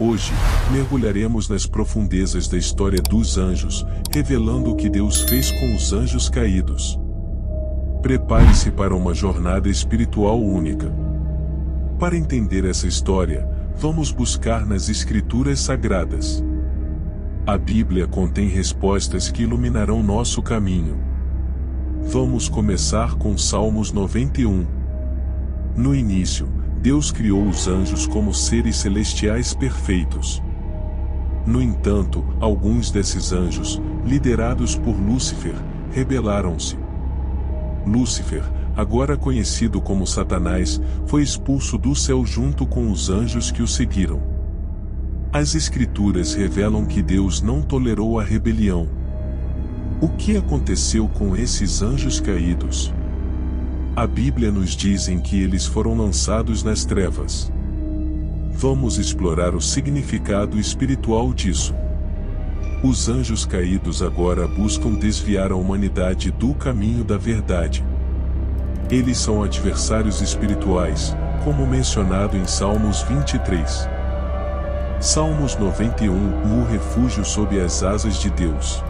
Hoje, mergulharemos nas profundezas da história dos anjos, revelando o que Deus fez com os anjos caídos. Prepare-se para uma jornada espiritual única. Para entender essa história, vamos buscar nas Escrituras Sagradas. A Bíblia contém respostas que iluminarão nosso caminho. Vamos começar com Salmos 91. No início, Deus criou os anjos como seres celestiais perfeitos. No entanto, alguns desses anjos, liderados por Lúcifer, rebelaram-se. Lúcifer, agora conhecido como Satanás, foi expulso do céu junto com os anjos que o seguiram. As Escrituras revelam que Deus não tolerou a rebelião. O que aconteceu com esses anjos caídos? A Bíblia nos diz que eles foram lançados nas trevas. Vamos explorar o significado espiritual disso. Os anjos caídos agora buscam desviar a humanidade do caminho da verdade. Eles são adversários espirituais, como mencionado em Salmos 23. Salmos 91, um refúgio sob as asas de Deus.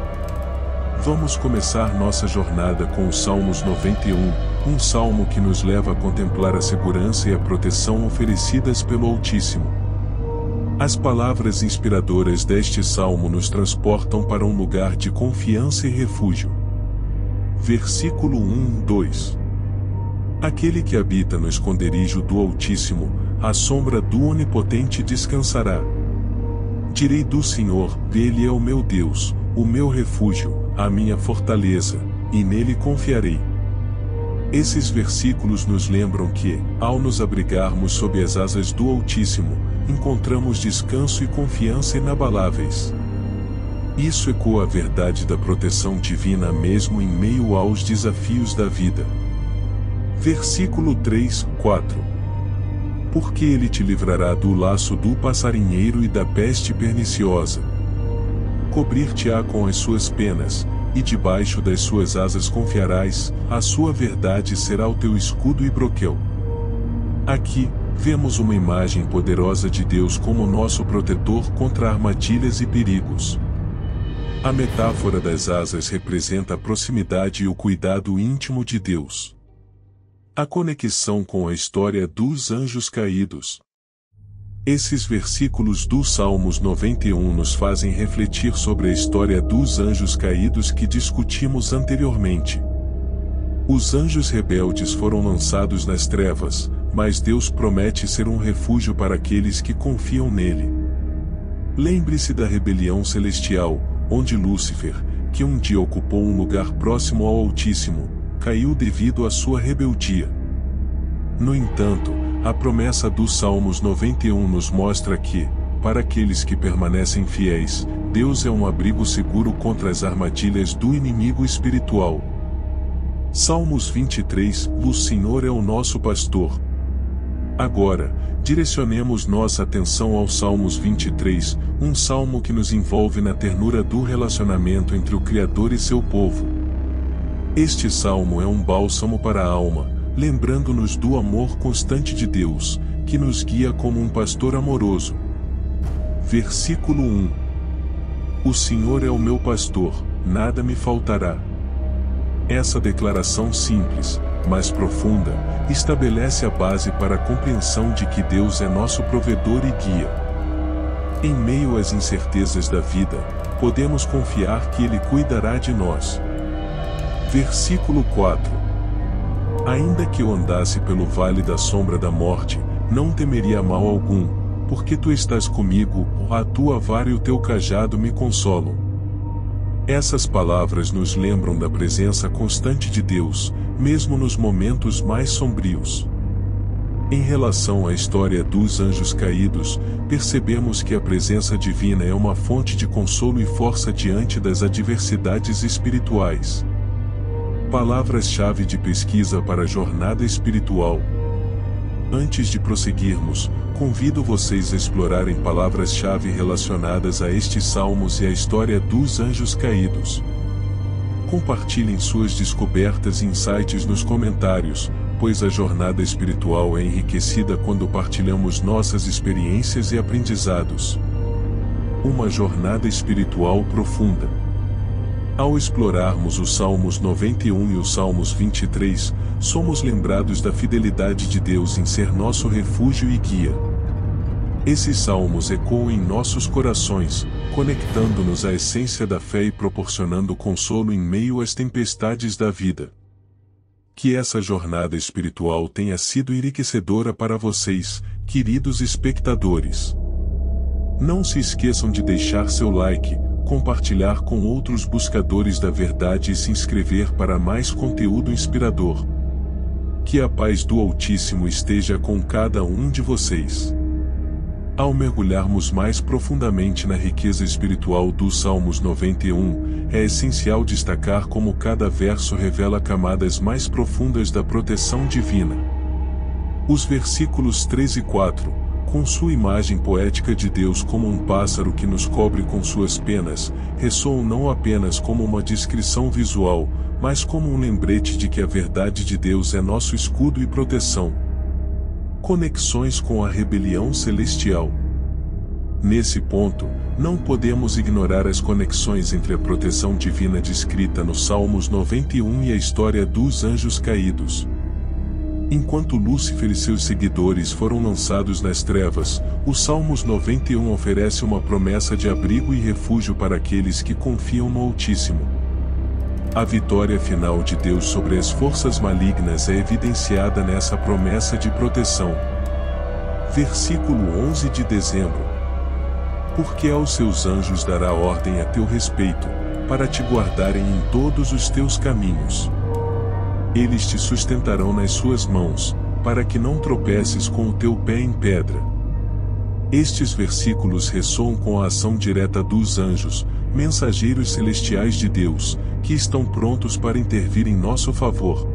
Vamos começar nossa jornada com o Salmos 91, um salmo que nos leva a contemplar a segurança e a proteção oferecidas pelo Altíssimo. As palavras inspiradoras deste salmo nos transportam para um lugar de confiança e refúgio. Versículo 1-2. Aquele que habita no esconderijo do Altíssimo, à sombra do Onipotente descansará. Direi do Senhor, Ele é o meu Deus, o meu refúgio, a minha fortaleza, e nele confiarei. Esses versículos nos lembram que, ao nos abrigarmos sob as asas do Altíssimo, encontramos descanso e confiança inabaláveis. Isso ecoa a verdade da proteção divina mesmo em meio aos desafios da vida. Versículo 3-4. Porque ele te livrará do laço do passarinheiro e da peste perniciosa. Cobrir-te-á com as suas penas, e debaixo das suas asas confiarás, a sua verdade será o teu escudo e broquel. Aqui, vemos uma imagem poderosa de Deus como nosso protetor contra armadilhas e perigos. A metáfora das asas representa a proximidade e o cuidado íntimo de Deus. A conexão com a história dos anjos caídos. Esses versículos do Salmos 91 nos fazem refletir sobre a história dos anjos caídos que discutimos anteriormente. Os anjos rebeldes foram lançados nas trevas, mas Deus promete ser um refúgio para aqueles que confiam nele. Lembre-se da rebelião celestial, onde Lúcifer, que um dia ocupou um lugar próximo ao Altíssimo, caiu devido à sua rebeldia. No entanto, a promessa dos Salmos 91 nos mostra que, para aqueles que permanecem fiéis, Deus é um abrigo seguro contra as armadilhas do inimigo espiritual. Salmos 23, o Senhor é o nosso pastor. Agora, direcionemos nossa atenção ao Salmos 23, um salmo que nos envolve na ternura do relacionamento entre o Criador e seu povo. Este salmo é um bálsamo para a alma, lembrando-nos do amor constante de Deus, que nos guia como um pastor amoroso. Versículo 1. O Senhor é o meu pastor, nada me faltará. Essa declaração simples, mas profunda, estabelece a base para a compreensão de que Deus é nosso provedor e guia. Em meio às incertezas da vida, podemos confiar que Ele cuidará de nós. Versículo 4. Ainda que eu andasse pelo vale da sombra da morte, não temeria mal algum, porque tu estás comigo, a tua vara e o teu cajado me consolam. Essas palavras nos lembram da presença constante de Deus, mesmo nos momentos mais sombrios. Em relação à história dos anjos caídos, percebemos que a presença divina é uma fonte de consolo e força diante das adversidades espirituais. Palavras-chave de pesquisa para a jornada espiritual. Antes de prosseguirmos, convido vocês a explorarem palavras-chave relacionadas a estes salmos e a história dos anjos caídos. Compartilhem suas descobertas e insights nos comentários, pois a jornada espiritual é enriquecida quando partilhamos nossas experiências e aprendizados. Uma jornada espiritual profunda. Ao explorarmos os Salmos 91 e os Salmos 23, somos lembrados da fidelidade de Deus em ser nosso refúgio e guia. Esses salmos ecoam em nossos corações, conectando-nos à essência da fé e proporcionando consolo em meio às tempestades da vida. Que essa jornada espiritual tenha sido enriquecedora para vocês, queridos espectadores. Não se esqueçam de deixar seu like, compartilhar com outros buscadores da verdade e se inscrever para mais conteúdo inspirador. Que a paz do Altíssimo esteja com cada um de vocês. Ao mergulharmos mais profundamente na riqueza espiritual dos Salmos 91, é essencial destacar como cada verso revela camadas mais profundas da proteção divina. Os versículos 3 e 4, com sua imagem poética de Deus como um pássaro que nos cobre com suas penas, ressoam não apenas como uma descrição visual, mas como um lembrete de que a verdade de Deus é nosso escudo e proteção. Conexões com a rebelião celestial. Nesse ponto, não podemos ignorar as conexões entre a proteção divina descrita nos Salmos 91 e a história dos anjos caídos. Enquanto Lúcifer e seus seguidores foram lançados nas trevas, os Salmos 91 oferece uma promessa de abrigo e refúgio para aqueles que confiam no Altíssimo. A vitória final de Deus sobre as forças malignas é evidenciada nessa promessa de proteção. Versículo 11 de dezembro. Porque aos seus anjos dará ordem a teu respeito, para te guardarem em todos os teus caminhos. Eles te sustentarão nas suas mãos, para que não tropeces com o teu pé em pedra. Estes versículos ressoam com a ação direta dos anjos, mensageiros celestiais de Deus, que estão prontos para intervir em nosso favor.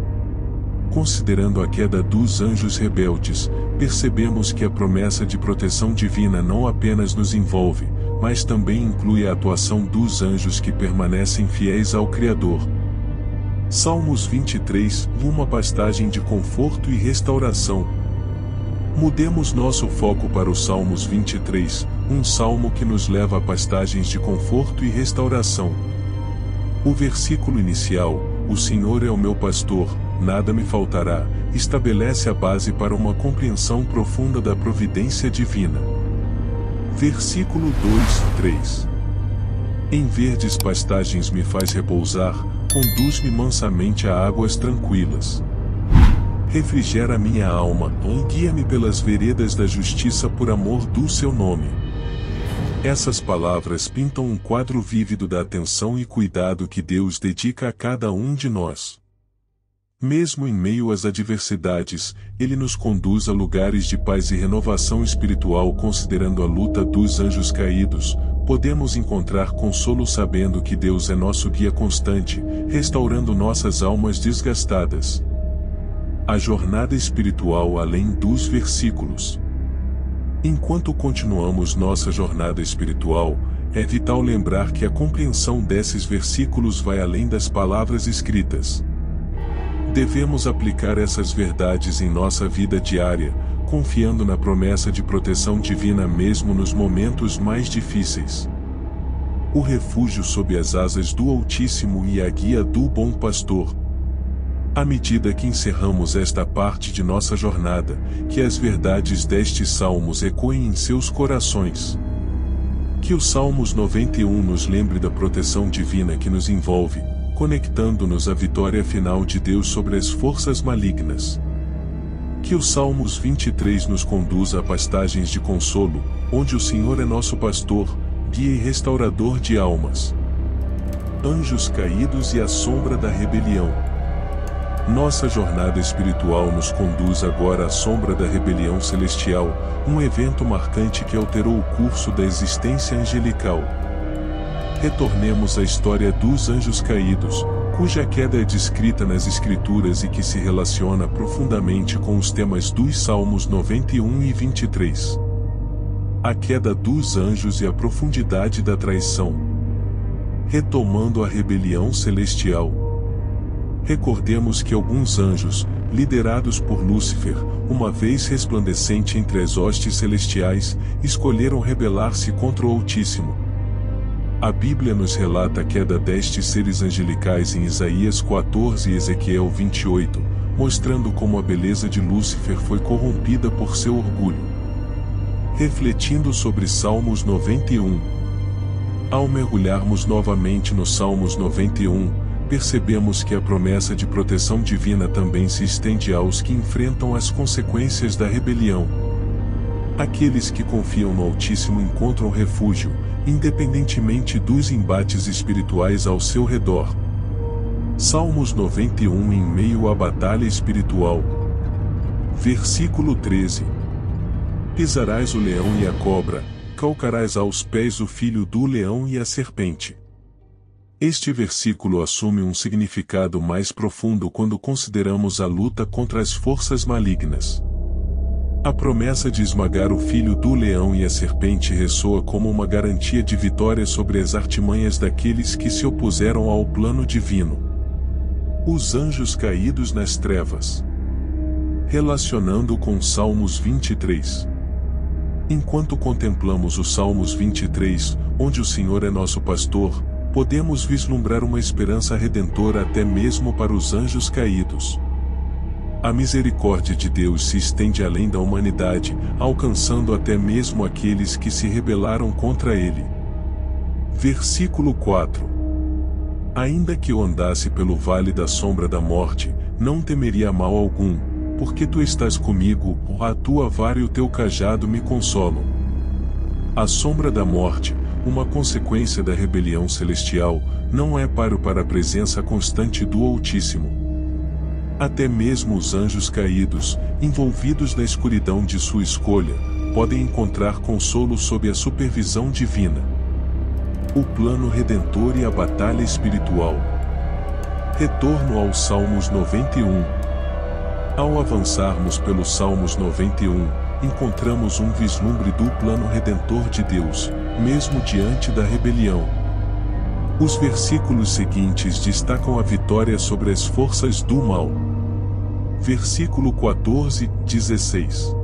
Considerando a queda dos anjos rebeldes, percebemos que a promessa de proteção divina não apenas nos envolve, mas também inclui a atuação dos anjos que permanecem fiéis ao Criador. Salmos 23, uma pastagem de conforto e restauração. Mudemos nosso foco para o Salmos 23, um salmo que nos leva a pastagens de conforto e restauração. O versículo inicial, "O Senhor é o meu pastor, nada me faltará", estabelece a base para uma compreensão profunda da providência divina. Versículo 2, 3. Em verdes pastagens me faz repousar, conduz-me mansamente a águas tranquilas. Refrigera minha alma, guia-me pelas veredas da justiça por amor do seu nome. Essas palavras pintam um quadro vívido da atenção e cuidado que Deus dedica a cada um de nós. Mesmo em meio às adversidades, Ele nos conduz a lugares de paz e renovação espiritual. Considerando a luta dos anjos caídos, podemos encontrar consolo sabendo que Deus é nosso guia constante, restaurando nossas almas desgastadas. A jornada espiritual além dos versículos. Enquanto continuamos nossa jornada espiritual, é vital lembrar que a compreensão desses versículos vai além das palavras escritas. Devemos aplicar essas verdades em nossa vida diária, confiando na promessa de proteção divina mesmo nos momentos mais difíceis. O refúgio sob as asas do Altíssimo e a guia do Bom Pastor. À medida que encerramos esta parte de nossa jornada, que as verdades destes salmos ecoem em seus corações. Que os Salmos 91 nos lembre da proteção divina que nos envolve, conectando-nos à vitória final de Deus sobre as forças malignas. Que os Salmos 23 nos conduza a pastagens de consolo, onde o Senhor é nosso pastor, guia e restaurador de almas. Anjos caídos e a sombra da rebelião. Nossa jornada espiritual nos conduz agora à sombra da rebelião celestial, um evento marcante que alterou o curso da existência angelical. Retornemos à história dos anjos caídos, cuja queda é descrita nas Escrituras e que se relaciona profundamente com os temas dos Salmos 91 e 23. A queda dos anjos e a profundidade da traição. Retomando a rebelião celestial. Recordemos que alguns anjos, liderados por Lúcifer, uma vez resplandecente entre as hostes celestiais, escolheram rebelar-se contra o Altíssimo. A Bíblia nos relata a queda destes seres angelicais em Isaías 14 e Ezequiel 28, mostrando como a beleza de Lúcifer foi corrompida por seu orgulho. Refletindo sobre Salmos 91. Ao mergulharmos novamente nos Salmos 91, percebemos que a promessa de proteção divina também se estende aos que enfrentam as consequências da rebelião. Aqueles que confiam no Altíssimo encontram refúgio, independentemente dos embates espirituais ao seu redor. Salmos 91 em meio à batalha espiritual. Versículo 13. Pisarás o leão e a cobra, calcarás aos pés o filho do leão e a serpente. Este versículo assume um significado mais profundo quando consideramos a luta contra as forças malignas. A promessa de esmagar o filho do leão e a serpente ressoa como uma garantia de vitória sobre as artimanhas daqueles que se opuseram ao plano divino. Os anjos caídos nas trevas. Relacionando com Salmos 23. Enquanto contemplamos os Salmos 23, onde o Senhor é nosso pastor, podemos vislumbrar uma esperança redentora até mesmo para os anjos caídos. A misericórdia de Deus se estende além da humanidade, alcançando até mesmo aqueles que se rebelaram contra ele. Versículo 4. Ainda que eu andasse pelo vale da sombra da morte, não temeria mal algum, porque tu estás comigo, a tua vara e o teu cajado me consolam. A sombra da morte, uma consequência da rebelião celestial, não é páreo para a presença constante do Altíssimo. Até mesmo os anjos caídos, envolvidos na escuridão de sua escolha, podem encontrar consolo sob a supervisão divina. O plano redentor e a batalha espiritual. Retorno aos Salmos 91. Ao avançarmos pelos Salmos 91, encontramos um vislumbre do plano redentor de Deus, mesmo diante da rebelião. Os versículos seguintes destacam a vitória sobre as forças do mal. Versículo 14, 16.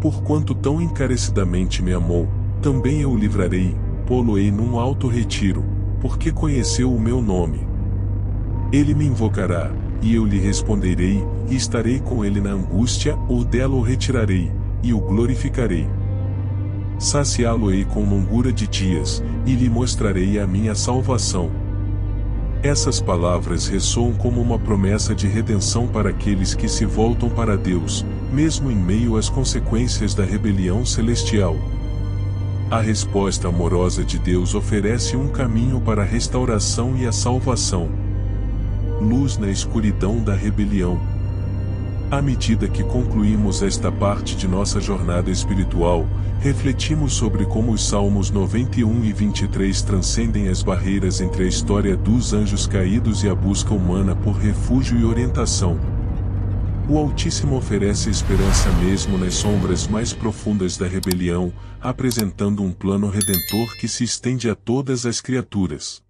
Porquanto tão encarecidamente me amou, também eu o livrarei, pô-lo-ei num alto retiro, porque conheceu o meu nome. Ele me invocará, e eu lhe responderei, e estarei com ele na angústia, ou dela o retirarei, e o glorificarei. Saciá-lo-ei com longura de dias, e lhe mostrarei a minha salvação. Essas palavras ressoam como uma promessa de redenção para aqueles que se voltam para Deus, mesmo em meio às consequências da rebelião celestial. A resposta amorosa de Deus oferece um caminho para a restauração e a salvação. Luz na escuridão da rebelião. À medida que concluímos esta parte de nossa jornada espiritual, refletimos sobre como os Salmos 91 e 23 transcendem as barreiras entre a história dos anjos caídos e a busca humana por refúgio e orientação. O Altíssimo oferece esperança mesmo nas sombras mais profundas da rebelião, apresentando um plano redentor que se estende a todas as criaturas.